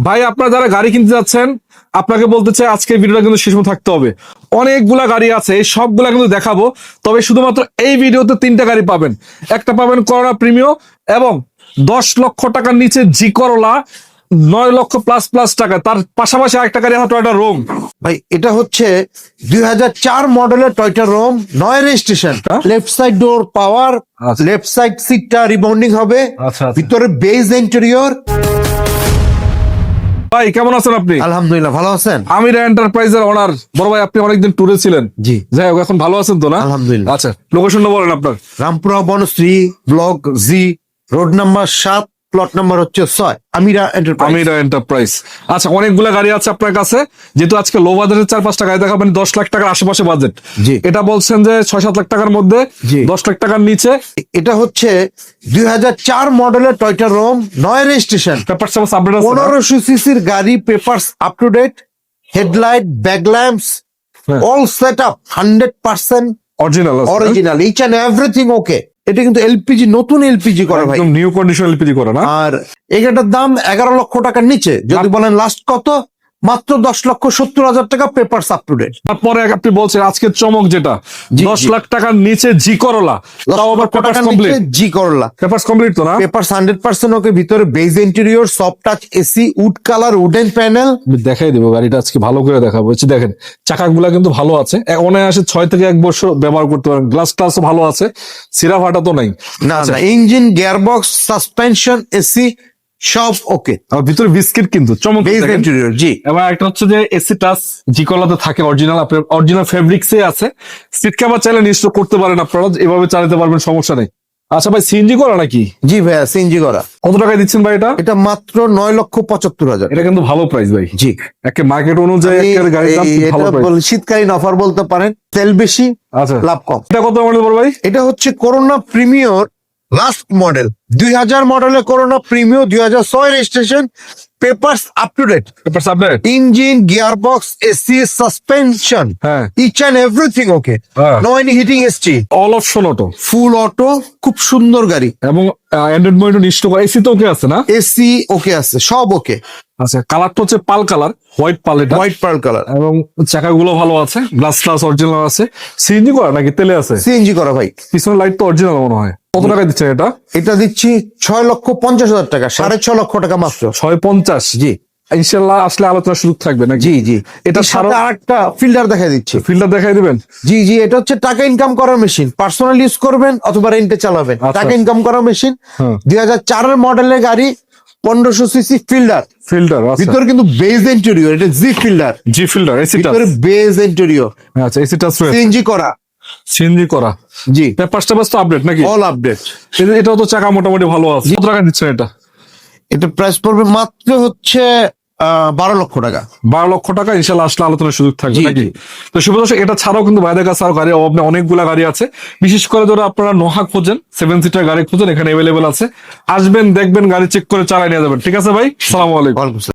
ভাই আপনারা যারা গাড়ি কিনতে যাচ্ছেন, আপনাকে বলতে চাই আজকের ভিডিওটা কিন্তু শেষ পর্যন্ত থাকতে হবে। অনেকগুলা গাড়ি আছে, এই সবগুলা কিন্তু দেখাবো। তবে শুধুমাত্র এই ভিডিওতে 3টা গাড়ি পাবেন। একটা পাবেন করোনা প্রিমিও এবং 10 লক্ষ টাকার নিচে জি করোলা 9 লক্ষ প্লাস প্লাস টাকা। তার পাশাপাশি আরেকটা গাড়ি আছে টয়োটা রোম। ভাই এটা হচ্ছে 2004 মডেলের টয়োটা রোম, 9 registration. Left side door power, আচ্ছা। লেফট সাইড সিটটা রিবাউন্ডিং হবে, আচ্ছা, আচ্ছা। ভিতরে বেজ ইন্টেরিয়র। ভাই কেমন আছেন আপনি? আলহামদুলিল্লাহ, ভালো আছেন? আমির এন্টারপ্রাইজের ওনার বড় ভাই, আপনি অনেকদিন ট্যুরে ছিলেন। জি। যাই হোক, এখন ভালো আছেন তো না? আলহামদুলিল্লাহ। আচ্ছা, লোকেশনটা বলেন আপনার। Rampura Banasree block G, road number 7, plot number হচ্ছে 6, আমিরা এন্টারপ্রাইজ। আমিরা এন্টারপ্রাইজ। আচ্ছা, অনেকগুলা গাড়ি আছে আপনার কাছে। যেহেতু আজকে লো বাজেটের 4-5টা গাড়ি দেখাবেন, 10 লাখ টাকার আশেপাশে বাজেট। জি। এটা বলছেন যে 6-7 লাখ টাকার মধ্যে, জি। 10 লাখ টাকার নিচে। এটা হচ্ছে 2004 মডেলের টয়োটা রোম, 9 রেজিস্ট্রেশন, পেপার সাপোর্ট আপডেট আছে না? 1500 সিসির গাড়ি, papers up to date, headlight, back lamps, হ্যাঁ। অল সেট আপ 100% অরিজিনাল আছে, original, each and everything okay. এটা কিন্তু এলপিজি, নতুন এলপিজি করা ভাই। একদম নিউ কন্ডিশন এলপিজি করা না? আর এই গাড়িটার দাম 11 লক্ষ টাকার নিচে। যদি বলেন লাস্ট কত, মাত্র 10,70,000 টাকা, পেপারস আপ টু ডেট। তারপরে আপনি বলছেন আজকের চমক যেটা, জি, 10 জি। লাখ টাকার নিচে জি করোলা, তাও আবার পেপারস কমপ্লিট। জি করলা, পেপারস কমপ্লিট তো না? পেপারস 100% ওকে। ভিতরে beige interior, soft touch AC, would colour, wooden panel. আমি দেখাই দেবো গাড়িটা, আজকে ভালো করে দেখাবো। হচ্ছে দেখেন, চাকাগুলা কিন্তু ভালো আছে, অনায়াসে 6 থেকে 1 বছর ব্যবহার করতে পারেন। গ্লাস টাসও ভালো আছে, সিরা ফাটা তো নাই। না আচ্ছা, না, ইঞ্জিন, গিয়ারবক্স, সাসপেনশন, এসি সব ওকে। আর ভিতরে বিস্কিট কিন্তু চমক বেজ দেখেন। ইন্টেরিয়র, জি। এবং একটা হচ্ছে যে এসি টাচ জি কলাতে থাকে, অরিজিনাল, আপনার অরিজিনাল ফেব্রিক্সে আছে। সিট কভার চাইলে ইনস্টল করতে পারেন, আপনারা এভাবে চালাতে পারবেন, সমস্যা নেই। আচ্ছা ভাই, সিএনজি করা নাকি? জি ভাইয়া, সিএনজি করা। কত টাকায় দিচ্ছেন ভাই এটা? এটা মাত্র 9,75,000। এটা কিন্তু ভালো প্রাইস ভাই। জি। একে মার্কেট অনুযায়ী একের গাড়ির দাম খুব ভালো প্রাইস। শীতকালীন অফার বলতে পারেন, তেল বেশি, আচ্ছা, লাভ কম। এটা কত মডেল বড় ভাই? এটা হচ্ছে করোনা প্রিমিয়র লাস্ট মডেল, 2000 মডেলের Corona premier, 2006 registration, papers up to date, papers update. Engine, gearbox, AC, suspension, হ্যাঁ। Each and everything okay. হ্যাঁ। নো এনি হিটিং এসটি, all option auto, full auto, খুব সুন্দর গাড়ি। এবং অ্যান্ড্রয়েড মনিটর ইনস্টল করা। AC তো ওকে আছে না? এসি ওকে আছে, সব ওকে। আচ্ছা, কালারটা হচ্ছে পাল কালার, হোয়াইট পাল এটা। White pearl colour. এবং চাকাগুলো ভালো আছে, গ্লাস গ্লাস অরিজিনাল আছে। সিএনজি করা নাকি তেলে আছে? সিএনজি করা ভাই। পিছনের লাইট তো অরিজিনাল মনে হয়। কত টাকা দিচ্ছেন এটা? এটা দিচ্ছি 6,50,000 টাকা, 6.5 লক্ষ টাকা মাত্র। 650। জি। ইনশাল্লাহ আসলে আলোচনার সুযোগ থাকবে নাকি? জি জি। এটা এটার সাথে আরেকটা ফিল্টার দেখা দিচ্ছি। ফিল্টার দেখাই দিবেন? জি জি, এটা হচ্ছে টাকা ইনকাম করার মেশিন, পার্সোনাল ইউজ করবেন অথবা রেন্টে চালাবেন। আচ্ছা। টাকা ইনকাম করার মেশিন, হ্যাঁ। 2004 মডেলের গাড়ি, 1500 সিসি ফিল্টার। ফিল্টার আচ্ছা। ভিতরে কিন্তু বেজ ইন্টেরিয়র, এটা জি ফিল্টার, জি ফিল্টার, এসি টাচ। ভিতরে বেজ ইন্টেরিয়র, আচ্ছা, এসি টাচ রয়েছে, সিএনজি করা। সিএনজি করা। জি, পেপারস টেপারস তো আপডেট নাকি? All update. এটাও তো চাকা মোটামুটি ভালো আছে। কত টাকা দিচ্ছেন এটা? এটা প্রাইস পড়বে মাত্র হচ্ছে 12 লক্ষ টাকা। 12 লক্ষ টাকা। ইনশাল্লাহ আসলে আলোচনার সুযোগ থাকবে জি, নাকি? জি। তো শুভ দর্শক, এটা ছাড়াও কিন্তু ভাইদের কাছে আরো গাড়ি অভাব নেই, অনেকগুলা গাড়ি আছে। বিশেষ করে ধরো আপনারা নোহা খোঁজেন, 7 সিটার গাড়ি খোঁজেন, এখানে অ্যাভেলেবেল আছে। আসবেন, দেখবেন, গাড়ি চেক করে চালাই নিয়ে যাবেন। ঠিক আছে ভাই, সালাম আলাইকুম। ওয়ালাইকুম আসসালাম।